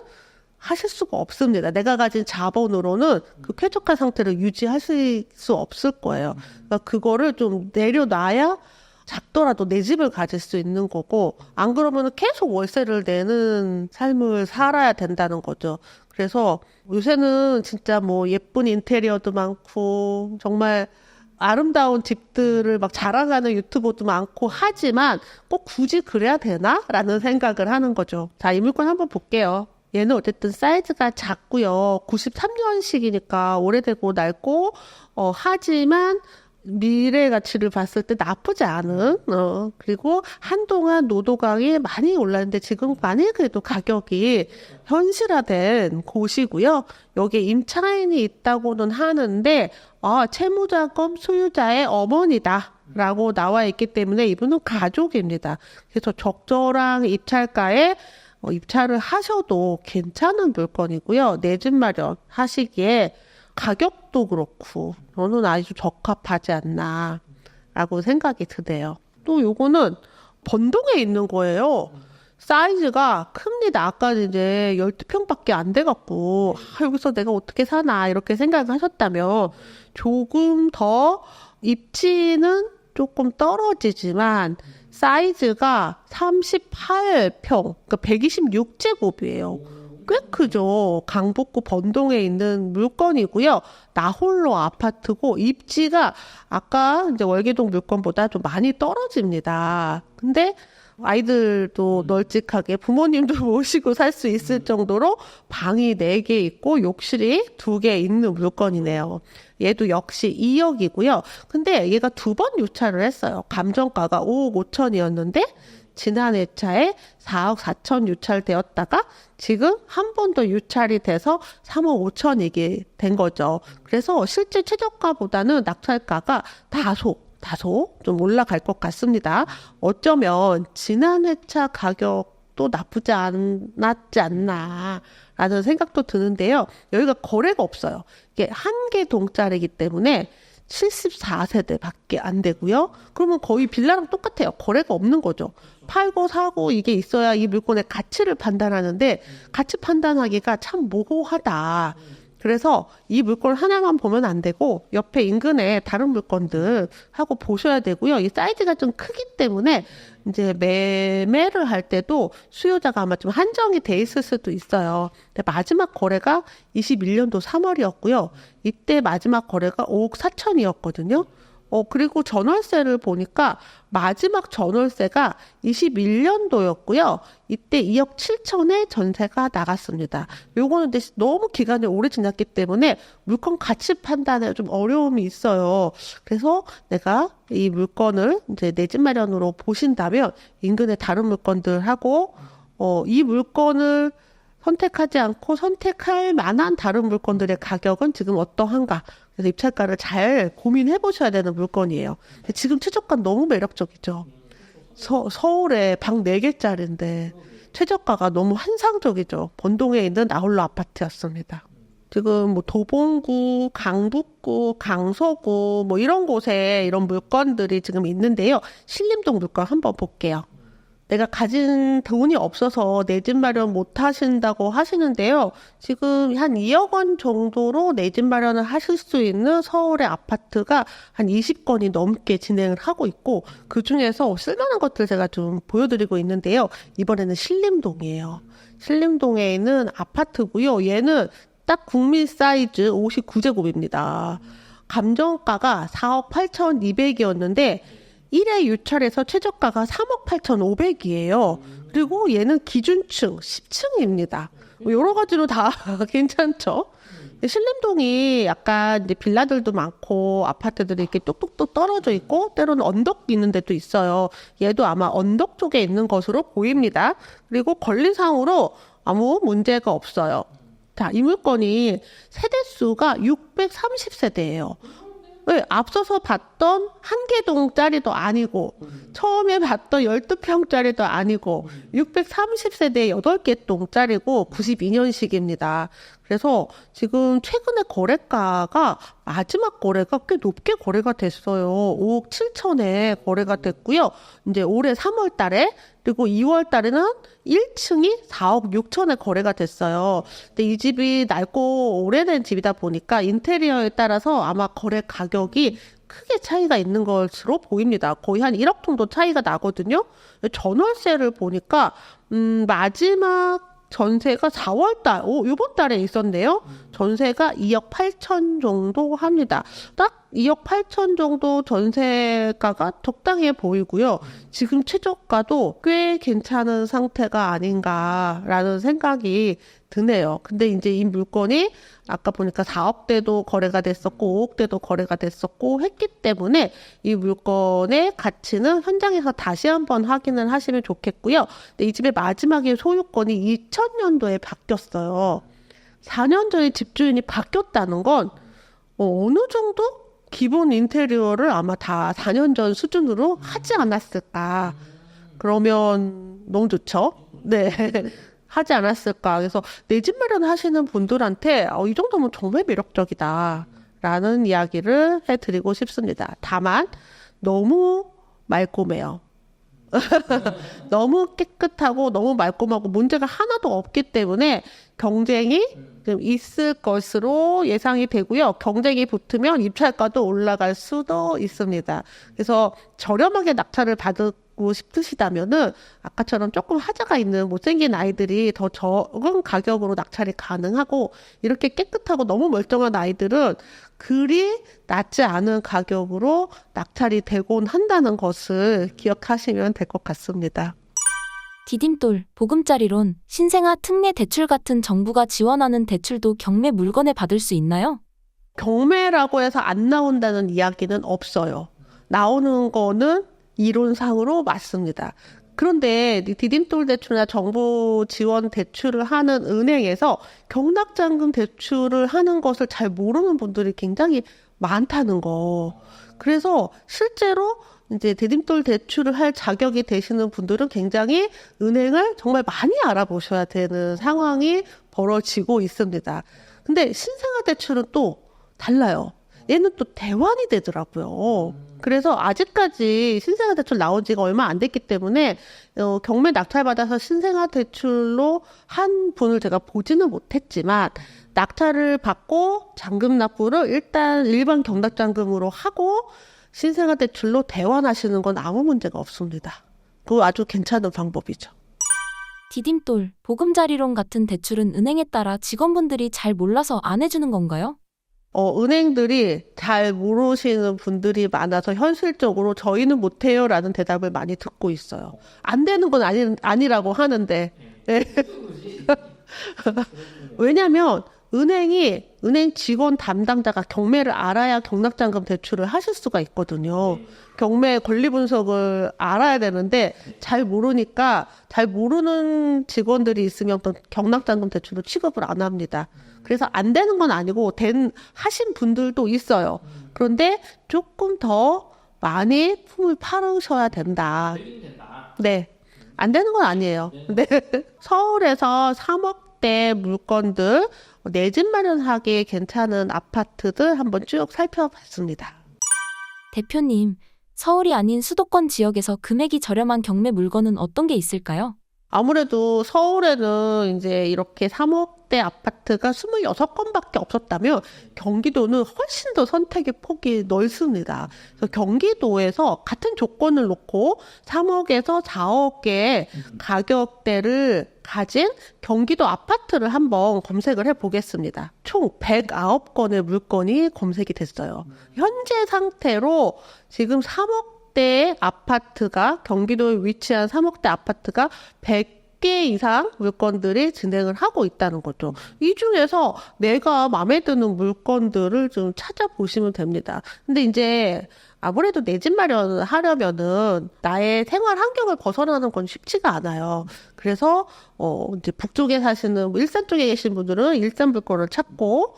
하실 수가 없습니다. 내가 가진 자본으로는 그 쾌적한 상태를 유지하실 수 없을 거예요. 그러니까 그거를 좀 내려놔야 작더라도 내 집을 가질 수 있는 거고, 안 그러면 계속 월세를 내는 삶을 살아야 된다는 거죠. 그래서 요새는 진짜 뭐 예쁜 인테리어도 많고, 정말 아름다운 집들을 막 자랑하는 유튜버도 많고 하지만 꼭 굳이 그래야 되나? 라는 생각을 하는 거죠. 자, 이 물건 한번 볼게요. 얘는 어쨌든 사이즈가 작고요. 93년식이니까 오래되고 낡고, 하지만 미래 가치를 봤을 때 나쁘지 않은, 그리고 한동안 노도강이 많이 올랐는데 지금 많이 그래도 가격이 현실화된 곳이고요. 여기에 임차인이 있다고는 하는데, 채무자금 소유자의 어머니다. 라고 나와 있기 때문에 이분은 가족입니다. 그래서 적절한 입찰가에 입찰을 하셔도 괜찮은 물건이고요. 내 집 마련 하시기에 가격도 그렇고 저는 아주 적합하지 않나 라고 생각이 드네요. 또 요거는 번동에 있는 거예요. 사이즈가 큽니다. 아까 이제 12평밖에 안 돼갖고 여기서 내가 어떻게 사나 이렇게 생각을 하셨다면 조금 더 입지는 조금 떨어지지만 사이즈가 38평, 그러니까 126제곱이에요. 꽤 크죠. 강북구 번동에 있는 물건이고요. 나홀로 아파트고 입지가 아까 이제 월계동 물건보다 좀 많이 떨어집니다. 근데 아이들도 널찍하게 부모님도 모시고 살 수 있을 정도로 방이 4개 있고 욕실이 2개 있는 물건이네요. 얘도 역시 2억이고요. 근데 얘가 2번 유찰을 했어요. 감정가가 5억 5천이었는데 지난 회차에 4억 4천 유찰되었다가 지금 한 번 더 유찰이 돼서 3억 5천이게 된 거죠. 그래서 실제 최저가보다는 낙찰가가 다소 좀 올라갈 것 같습니다. 어쩌면 지난 회차 가격도 나쁘지 않았지 않나 라는 생각도 드는데요. 여기가 거래가 없어요. 이게 한 개 동짜리이기 때문에 74세대밖에 안 되고요. 그러면 거의 빌라랑 똑같아요. 거래가 없는 거죠. 팔고 사고 이게 있어야 이 물건의 가치를 판단하는데 가치 판단하기가 참 모호하다. 그래서 이 물건 하나만 보면 안 되고 옆에 인근에 다른 물건들 하고 보셔야 되고요. 이 사이즈가 좀 크기 때문에 이제 매매를 할 때도 수요자가 아마 좀 한정이 돼 있을 수도 있어요. 근데 마지막 거래가 21년도 3월이었고요. 이때 마지막 거래가 5억 4천이었거든요. 그리고 전월세를 보니까 마지막 전월세가 21년도였고요. 이때 2억 7천에 전세가 나갔습니다. 요거는 근데 너무 기간이 오래 지났기 때문에 물건 가치 판단에 좀 어려움이 있어요. 그래서 내가 이 물건을 이제 내 집 마련으로 보신다면 인근의 다른 물건들하고 이 물건을 선택하지 않고 선택할 만한 다른 물건들의 가격은 지금 어떠한가. 그래서 입찰가를 잘 고민해 보셔야 되는 물건이에요. 근데 지금 최저가 너무 매력적이죠. 서울에 방 4개짜리인데 최저가가 너무 환상적이죠. 본동에 있는 아울러 아파트였습니다. 지금 뭐 도봉구, 강북구, 강서구 뭐 이런 곳에 이런 물건들이 지금 있는데요. 신림동 물건 한번 볼게요. 내가 가진 돈이 없어서 내 집 마련 못 하신다고 하시는데요. 지금 한 2억 원 정도로 내 집 마련을 하실 수 있는 서울의 아파트가 한 20건이 넘게 진행을 하고 있고 그중에서 쓸만한 것들 제가 좀 보여드리고 있는데요. 이번에는 신림동이에요. 신림동에 있는 아파트고요. 얘는 딱 국민 사이즈 59제곱입니다. 감정가가 4억 8,200이었는데 1회 유찰에서 최저가가 3억 8,500이에요. 그리고 얘는 기준층 10층입니다. 여러 가지로 다 괜찮죠? 신림동이 약간 이제 빌라들도 많고 아파트들이 이렇게 뚝뚝뚝 떨어져 있고 때로는 언덕 있는 데도 있어요. 얘도 아마 언덕 쪽에 있는 것으로 보입니다. 그리고 권리상으로 아무 문제가 없어요. 자, 이 물건이 세대수가 630세대예요. 네, 앞서서 봤던 한개동짜리도 아니고 처음에 봤던 12평짜리도 아니고 630세대 8개 동짜리고 92년식입니다. 그래서 지금 최근에 거래가가 마지막 거래가 꽤 높게 거래가 됐어요. 5억 7천에 거래가 됐고요. 이제 올해 3월 달에 그리고 2월 달에는 1층이 4억 6천에 거래가 됐어요. 근데 이 집이 낡고 오래된 집이다 보니까 인테리어에 따라서 아마 거래 가격이 크게 차이가 있는 것으로 보입니다. 거의 한 1억 정도 차이가 나거든요. 전월세를 보니까 마지막 전세가 4월달, 요번 달에 있었네요. 전세가 2억 8천 정도 합니다. 딱 2억 8천 정도 전세가가 적당해 보이고요. 지금 최저가도 꽤 괜찮은 상태가 아닌가라는 생각이 드네요. 근데 이제 이 물건이 아까 보니까 4억대도 거래가 됐었고 5억대도 거래가 됐었고 했기 때문에 이 물건의 가치는 현장에서 다시 한번 확인을 하시면 좋겠고요. 근데 이 집의 마지막에 소유권이 2000년도에 바뀌었어요. 4년 전에 집주인이 바뀌었다는 건 어느 정도 기본 인테리어를 아마 다 4년 전 수준으로 하지 않았을까. 그러면 너무 좋죠? 네. 하지 않았을까. 그래서 내 집 마련 하시는 분들한테 이 정도면 정말 매력적이다 라는 이야기를 해드리고 싶습니다. 다만 너무 말끔해요. 너무 깨끗하고 너무 말끔하고 문제가 하나도 없기 때문에 경쟁이 좀 있을 것으로 예상이 되고요. 경쟁이 붙으면 입찰가도 올라갈 수도 있습니다. 그래서 저렴하게 낙찰을 받고 싶으시다면은 아까처럼 조금 하자가 있는 못생긴 아이들이 더 적은 가격으로 낙찰이 가능하고 이렇게 깨끗하고 너무 멀쩡한 아이들은 그리 낮지 않은 가격으로 낙찰이 되곤 한다는 것을 기억하시면 될 것 같습니다. 디딤돌, 보금자리론, 신생아 특례 대출 같은 정부가 지원하는 대출도 경매 물건에 받을 수 있나요? 경매라고 해서 안 나온다는 이야기는 없어요. 나오는 거는 이론상으로 맞습니다. 그런데 이 디딤돌 대출이나 정부 지원 대출을 하는 은행에서 경락자금 대출을 하는 것을 잘 모르는 분들이 굉장히 많다는 거. 그래서 실제로 이제 디딤돌 대출을 할 자격이 되시는 분들은 굉장히 은행을 정말 많이 알아보셔야 되는 상황이 벌어지고 있습니다. 근데 신생아 대출은 또 달라요. 얘는 또 대환이 되더라고요. 그래서 아직까지 신생아 대출 나온 지가 얼마 안 됐기 때문에 경매 낙찰받아서 신생아 대출로 한 분을 제가 보지는 못했지만 낙찰을 받고 잔금 납부를 일단 일반 경락잔금으로 하고 신생아 대출로 대환하시는 건 아무 문제가 없습니다. 그거 아주 괜찮은 방법이죠. 디딤돌, 보금자리론 같은 대출은 은행에 따라 직원분들이 잘 몰라서 안 해주는 건가요? 은행들이 잘 모르시는 분들이 많아서 현실적으로 저희는 못해요라는 대답을 많이 듣고 있어요. 안 되는 건 아니라고 하는데. 네. 왜냐면 은행 직원 담당자가 경매를 알아야 경락잔금 대출을 하실 수가 있거든요. 경매 권리 분석을 알아야 되는데 잘 모르니까 잘 모르는 직원들이 있으면 또 경락잔금 대출을 취급을 안 합니다. 그래서 안 되는 건 아니고 하신 분들도 있어요. 그런데 조금 더 많이 품을 팔으셔야 된다. 네. 안 되는 건 아니에요. 네. 서울에서 3억대 물건들, 내 집 마련하기에 괜찮은 아파트들 한번 쭉 살펴봤습니다. 대표님, 서울이 아닌 수도권 지역에서 금액이 저렴한 경매 물건은 어떤 게 있을까요? 아무래도 서울에는 이제 이렇게 3억대 아파트가 26건밖에 없었다면 경기도는 훨씬 더 선택의 폭이 넓습니다. 그래서 경기도에서 같은 조건을 놓고 3억에서 4억의 가격대를 가진 경기도 아파트를 한번 검색을 해보겠습니다. 총 109건의 물건이 검색이 됐어요. 현재 상태로 지금 3억대 아파트가 경기도에 위치한 3억대 아파트가 100개 이상 물건들이 진행을 하고 있다는 거죠. 이 중에서 내가 마음에 드는 물건들을 좀 찾아보시면 됩니다. 근데 이제 아무래도 내 집 마련을 하려면은 나의 생활 환경을 벗어나는 건 쉽지가 않아요. 그래서 이제 북쪽에 사시는 일산 쪽에 계신 분들은 일산 물건을 찾고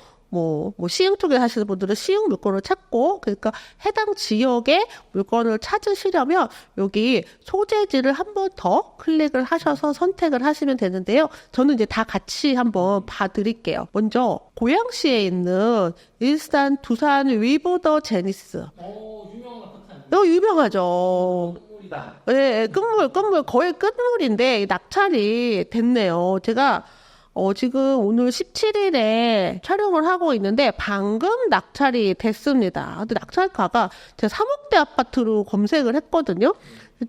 시흥 쪽에 사시는 분들은 시흥 물건을 찾고, 그러니까 해당 지역의 물건을 찾으시려면 여기 소재지를 한 번 더 클릭을 하셔서 선택을 하시면 되는데요. 저는 이제 다 같이 한번 봐드릴게요. 먼저 고양시에 있는 일산 두산 위브더 제니스. 유명한 아파트 유명하죠. 끝물이다. 네, 끝물 거의 끝물인데 낙찰이 됐네요. 제가 지금 오늘 17일에 촬영을 하고 있는데 방금 낙찰이 됐습니다. 근데 낙찰가가 제가 3억대 아파트로 검색을 했거든요.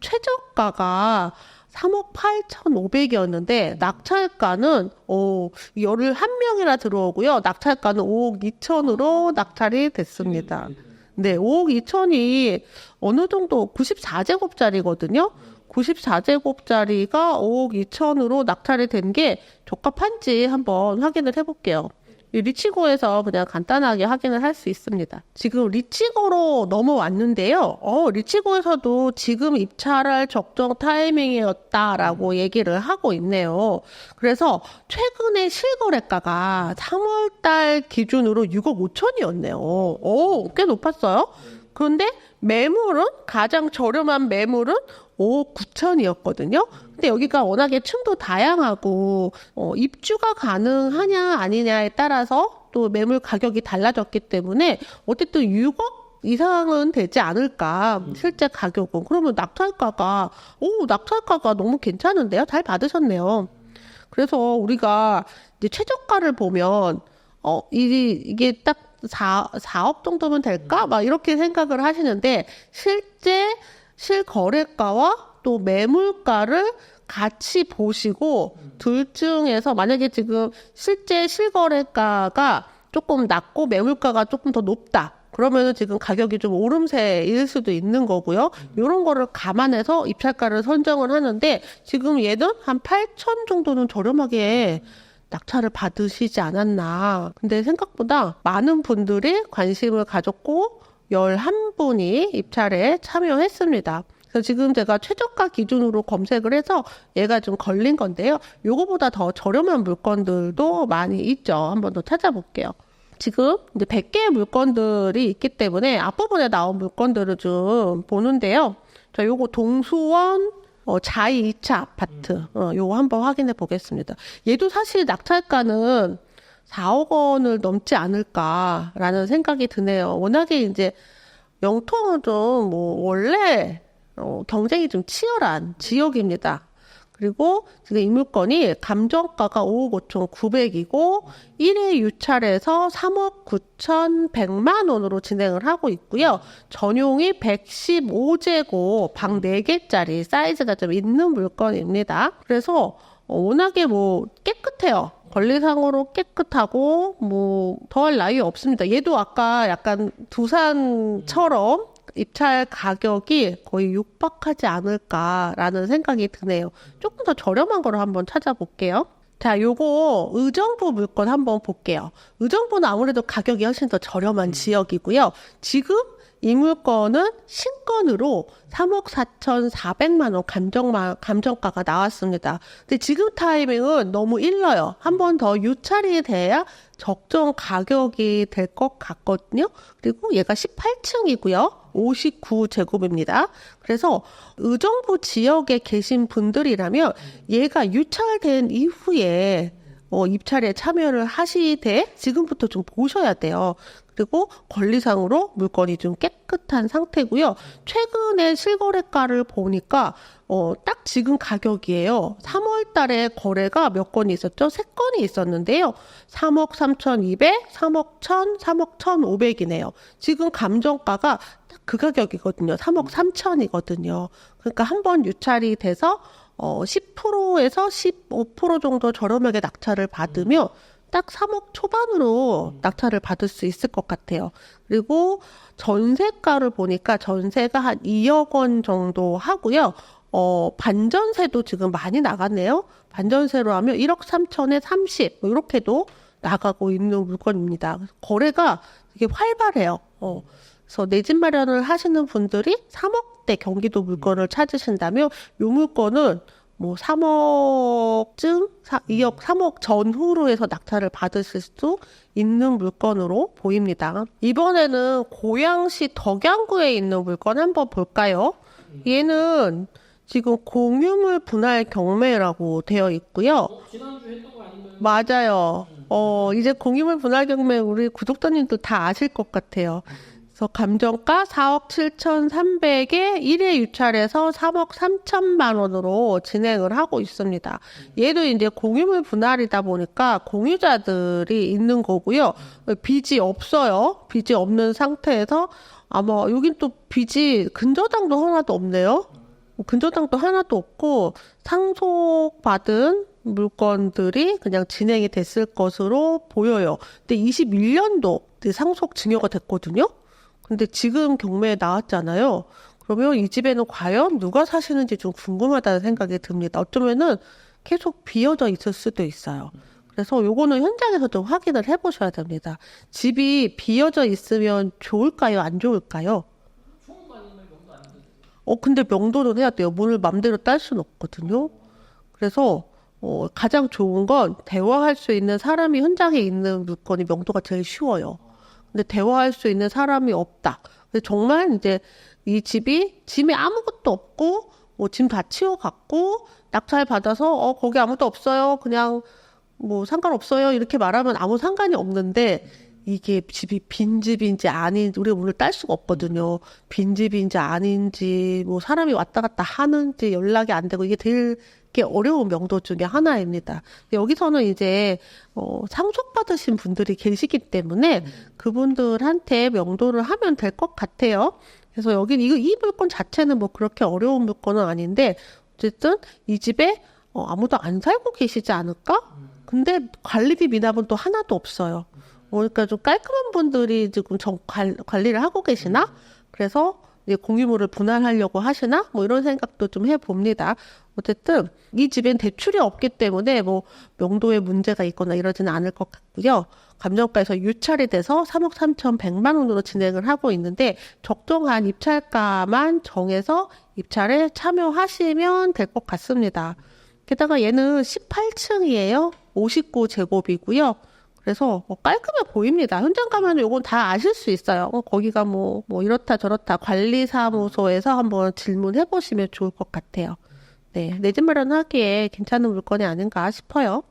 최저가가 3억 8,500이었는데 낙찰가는 11명이나 들어오고요. 낙찰가는 5억 2천으로 낙찰이 됐습니다. 네, 5억 2천이 어느 정도 94제곱짜리거든요. 94제곱짜리가 5억 2천으로 낙찰이 된 게 적합한지 한번 확인을 해볼게요. 이 리치고에서 그냥 간단하게 확인을 할 수 있습니다. 지금 리치고로 넘어왔는데요. 리치고에서도 지금 입찰할 적정 타이밍이었다라고 얘기를 하고 있네요. 그래서 최근에 실거래가가 3월달 기준으로 6억 5천이었네요. 꽤 높았어요. 그런데 매물은 가장 저렴한 매물은 5억 9천이었거든요. 근데 여기가 워낙에 층도 다양하고 입주가 가능하냐 아니냐에 따라서 또 매물 가격이 달라졌기 때문에 어쨌든 6억 이상은 되지 않을까, 실제 가격은. 그러면 낙찰가가 너무 괜찮은데요? 잘 받으셨네요. 그래서 우리가 이제 최저가를 보면 이게 딱 4억 정도면 될까? 막 이렇게 생각을 하시는데 실제 실거래가와 또 매물가를 같이 보시고 둘 중에서 만약에 지금 실제 실거래가가 조금 낮고 매물가가 조금 더 높다. 그러면은 지금 가격이 좀 오름세일 수도 있는 거고요. 이런 거를 감안해서 입찰가를 선정을 하는데 지금 얘는 한 8천 정도는 저렴하게 낙찰을 받으시지 않았나. 근데 생각보다 많은 분들이 관심을 가졌고 11분이 입찰에 참여했습니다. 그래서 지금 제가 최저가 기준으로 검색을 해서 얘가 좀 걸린 건데요. 요거보다 더 저렴한 물건들도 많이 있죠. 한번 더 찾아볼게요. 지금 이제 100개의 물건들이 있기 때문에 앞부분에 나온 물건들을 좀 보는데요. 자, 요거 동수원 자이 2차 아파트. 요거 한번 확인해 보겠습니다. 얘도 사실 낙찰가는 4억 원을 넘지 않을까라는 생각이 드네요. 워낙에 이제 영통은 좀 원래 경쟁이 좀 치열한 지역입니다. 그리고 지금 이 물건이 감정가가 5억 5,900이고 1회 유찰에서 3억 9,100만 원으로 진행을 하고 있고요. 전용이 115제곱 방 4개짜리 사이즈가 좀 있는 물건입니다. 그래서 워낙에 깨끗해요. 권리상으로 깨끗하고 더할 나위 없습니다. 얘도 아까 약간 두산처럼 입찰 가격이 거의 육박하지 않을까라는 생각이 드네요. 조금 더 저렴한 거를 한번 찾아볼게요. 자, 요거 의정부 물건 한번 볼게요. 의정부는 아무래도 가격이 훨씬 더 저렴한 지역이고요. 지금 이 물건은 신건으로 3억 4,400만 원 감정가가 나왔습니다. 근데 지금 타이밍은 너무 일러요. 한 번 더 유찰이 돼야 적정 가격이 될 것 같거든요. 그리고 얘가 18층이고요. 59제곱입니다. 그래서 의정부 지역에 계신 분들이라면 얘가 유찰된 이후에 입찰에 참여를 하시되 지금부터 좀 보셔야 돼요. 그리고 권리상으로 물건이 좀 깨끗한 상태고요. 최근에 실거래가를 보니까 딱 지금 가격이에요. 3월 달에 거래가 몇 건이 있었죠? 3건이 있었는데요. 3억 3,200, 3억 1,000, 3억 1,500이네요. 지금 감정가가 딱 그 가격이거든요. 3억 3천이거든요. 그러니까 한번 유찰이 돼서 10%에서 15% 정도 저렴하게 낙찰을 받으면 딱 3억 초반으로 낙찰을 받을 수 있을 것 같아요. 그리고 전세가를 보니까 전세가 한 2억 원 정도 하고요. 반전세도 지금 많이 나갔네요. 반전세로 하면 1억 3천에 30, 이렇게도 나가고 있는 물건입니다. 거래가 되게 활발해요. 그래서 내 집 마련을 하시는 분들이 3억대 경기도 물건을 찾으신다면 이 물건은 3억쯤, 2억, 3억 전후로 해서 낙찰을 받으실 수 있는 물건으로 보입니다. 이번에는 고양시 덕양구에 있는 물건 한번 볼까요? 얘는 지금 공유물 분할 경매라고 되어 있고요. 지난주에 했던 거 아닌가요? 맞아요. 이제 공유물 분할 경매 우리 구독자님도 다 아실 것 같아요. 그래서 감정가 4억 7,300에 1회 유찰에서 3억 3천만 원으로 진행을 하고 있습니다. 얘도 이제 공유물 분할이다 보니까 공유자들이 있는 거고요. 빚이 없어요. 빚이 없는 상태에서 아마 여긴 또 빚이 근저당도 하나도 없네요. 근저당도 하나도 없고 상속받은 물건들이 그냥 진행이 됐을 것으로 보여요. 근데 21년도 상속 증여가 됐거든요. 근데 지금 경매에 나왔잖아요. 그러면 이 집에는 과연 누가 사시는지 좀 궁금하다는 생각이 듭니다. 어쩌면은 계속 비어져 있을 수도 있어요. 그래서 요거는 현장에서 좀 확인을 해보셔야 됩니다. 집이 비어져 있으면 좋을까요? 안 좋을까요? 근데 명도는 해야 돼요. 문을 맘대로 딸 수는 없거든요. 그래서 가장 좋은 건 대화할 수 있는 사람이 현장에 있는 물건이 명도가 제일 쉬워요. 근데 대화할 수 있는 사람이 없다. 근데 정말 이제 이 집이 짐이 아무것도 없고 짐 다 치워갖고 낙찰 받아서 거기 아무도 없어요. 그냥 상관없어요. 이렇게 말하면 아무 상관이 없는데 이게 집이 빈집인지 아닌지 우리가 문을 딸 수가 없거든요. 빈집인지 아닌지 사람이 왔다 갔다 하는지 연락이 안 되고 이게 되게 어려운 명도 중에 하나입니다. 여기서는 이제 상속받으신 분들이 계시기 때문에 그분들한테 명도를 하면 될 것 같아요. 그래서 여긴 이 물건 자체는 그렇게 어려운 물건은 아닌데 어쨌든 이 집에 아무도 안 살고 계시지 않을까? 근데 관리비 미납은 또 하나도 없어요. 그러니까 좀 깔끔한 분들이 지금 관리를 하고 계시나? 그래서 이제 공유물을 분할하려고 하시나? 이런 생각도 좀 해봅니다. 어쨌든 이 집엔 대출이 없기 때문에 명도에 문제가 있거나 이러지는 않을 것 같고요. 감정가에서 유찰이 돼서 3억 3,100만 원으로 진행을 하고 있는데 적정한 입찰가만 정해서 입찰에 참여하시면 될 것 같습니다. 게다가 얘는 18층이에요. 59제곱이고요. 그래서 깔끔해 보입니다. 현장 가면 이건 다 아실 수 있어요. 거기가 뭐 이렇다 저렇다 관리사무소에서 한번 질문해 보시면 좋을 것 같아요. 네, 내 집 마련하기에 괜찮은 물건이 아닌가 싶어요.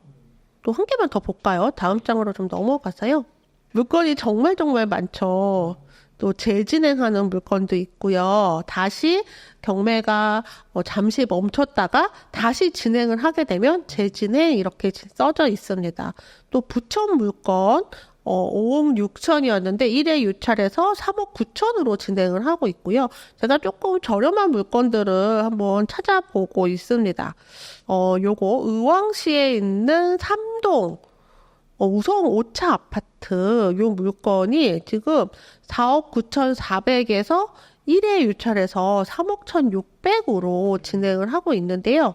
또 한 개만 더 볼까요? 다음 장으로 좀 넘어가서요. 물건이 정말 많죠. 또 재진행하는 물건도 있고요. 다시 경매가 잠시 멈췄다가 다시 진행을 하게 되면 재진행 이렇게 써져 있습니다. 또 부천 물건 5억 6천이었는데 1회 유찰에서 3억 9천으로 진행을 하고 있고요. 제가 조금 저렴한 물건들을 한번 찾아보고 있습니다. 요거 의왕시에 있는 삼동 우성 5차 아파트 요 물건이 지금 4억 9,400에서 1회 유찰에서 3억 1,600으로 진행을 하고 있는데요.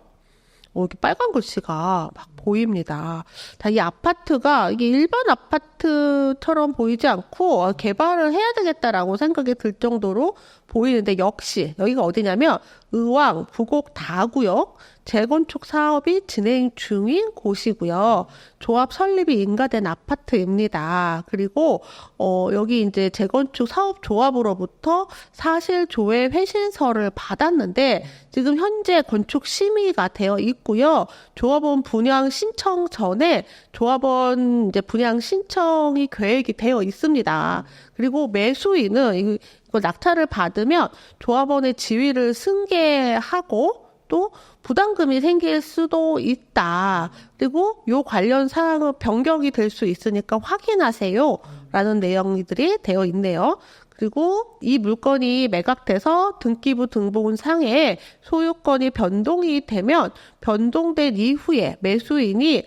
이렇게 빨간 글씨가 막 보입니다. 이 아파트가 이게 일반 아파트처럼 보이지 않고 개발을 해야 되겠다라고 생각이 들 정도로 보이는데 역시 여기가 어디냐면 의왕 부곡 다구역 재건축 사업이 진행 중인 곳이고요. 조합 설립이 인가된 아파트입니다. 그리고 여기 이제 재건축 사업 조합으로부터 사실 조회 회신서를 받았는데 지금 현재 건축 심의가 되어 있고요. 조합원 분양 신청 전에 조합원 이제 분양 신청이 계획이 되어 있습니다. 그리고 매수인은 이거 낙찰을 받으면 조합원의 지위를 승계하고 또 부담금이 생길 수도 있다. 그리고 요 관련 사항은 변경이 될 수 있으니까 확인하세요. 라는 내용들이 되어 있네요. 그리고 이 물건이 매각돼서 등기부 등본상에 소유권이 변동이 되면 변동된 이후에 매수인이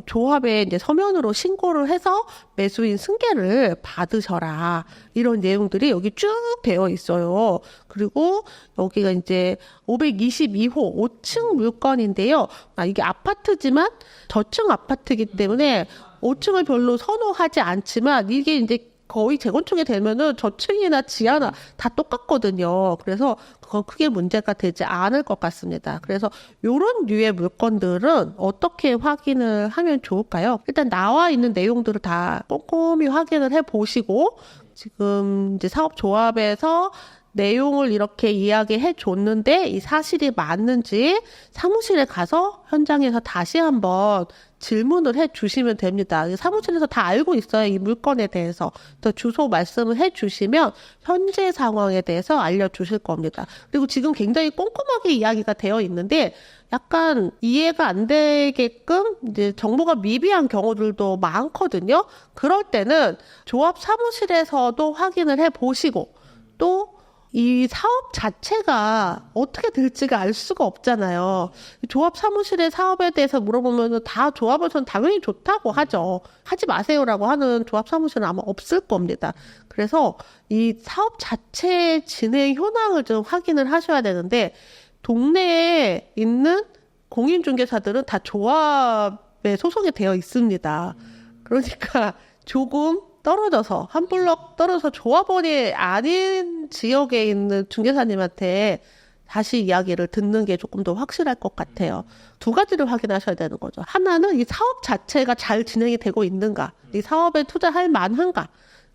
조합에 이제 서면으로 신고를 해서 매수인 승계를 받으셔라. 이런 내용들이 여기 쭉 되어 있어요. 그리고 여기가 이제 522호 5층 물건인데요. 이게 아파트지만 저층 아파트이기 때문에 5층을 별로 선호하지 않지만 이게 이제 거의 재건축이 되면은 저층이나 지하나 다 똑같거든요. 그래서 그건 크게 문제가 되지 않을 것 같습니다. 그래서 이런 류의 물건들은 어떻게 확인을 하면 좋을까요? 일단 나와 있는 내용들을 다 꼼꼼히 확인을 해 보시고 지금 이제 사업조합에서 내용을 이렇게 이야기해 줬는데 이 사실이 맞는지 사무실에 가서 현장에서 다시 한번 질문을 해 주시면 됩니다. 사무실에서 다 알고 있어요. 이 물건에 대해서. 또 주소 말씀을 해 주시면 현재 상황에 대해서 알려주실 겁니다. 그리고 지금 굉장히 꼼꼼하게 이야기가 되어 있는데 약간 이해가 안 되게끔 이제 정보가 미비한 경우들도 많거든요. 그럴 때는 조합 사무실에서도 확인을 해 보시고 또 이 사업 자체가 어떻게 될지가 알 수가 없잖아요. 조합 사무실의 사업에 대해서 물어보면 다 조합에서는 당연히 좋다고 하죠. 하지 마세요라고 하는 조합 사무실은 아마 없을 겁니다. 그래서 이 사업 자체의 진행 현황을 좀 확인을 하셔야 되는데 동네에 있는 공인중개사들은 다 조합에 소속이 되어 있습니다. 그러니까 조금 떨어져서 한 블럭 떨어져서 조합원이 아닌 지역에 있는 중개사님한테 다시 이야기를 듣는 게 조금 더 확실할 것 같아요. 두 가지를 확인하셔야 되는 거죠. 하나는 이 사업 자체가 잘 진행이 되고 있는가, 이 사업에 투자할 만한가.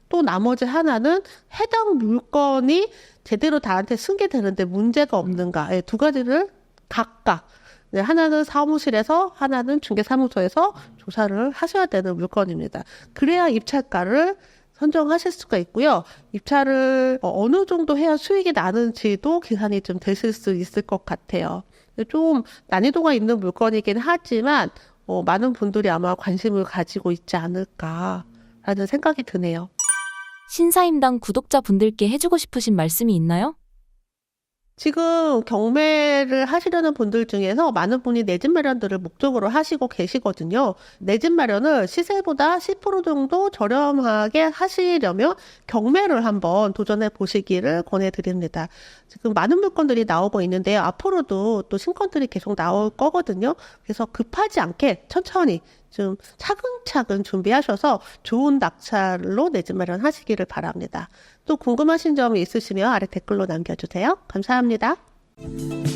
또 나머지 하나는 해당 물건이 제대로 나한테 승계되는데 문제가 없는가. 네, 두 가지를 각각. 네, 하나는 사무실에서 하나는 중개사무소에서 조사를 하셔야 되는 물건입니다. 그래야 입찰가를 선정하실 수가 있고요. 입찰을 어느 정도 해야 수익이 나는지도 계산이 좀 되실 수 있을 것 같아요. 좀 난이도가 있는 물건이긴 하지만 많은 분들이 아마 관심을 가지고 있지 않을까라는 생각이 드네요. 신사임당 구독자분들께 해주고 싶으신 말씀이 있나요? 지금 경매를 하시려는 분들 중에서 많은 분이 내 집 마련들을 목적으로 하시고 계시거든요. 내 집 마련을 시세보다 10% 정도 저렴하게 하시려면 경매를 한번 도전해 보시기를 권해드립니다. 지금 많은 물건들이 나오고 있는데요. 앞으로도 또 신건들이 계속 나올 거거든요. 그래서 급하지 않게 천천히 좀 차근차근 준비하셔서 좋은 낙찰로 내 집 마련 하시기를 바랍니다. 또 궁금하신 점이 있으시면 아래 댓글로 남겨주세요. 감사합니다. 네.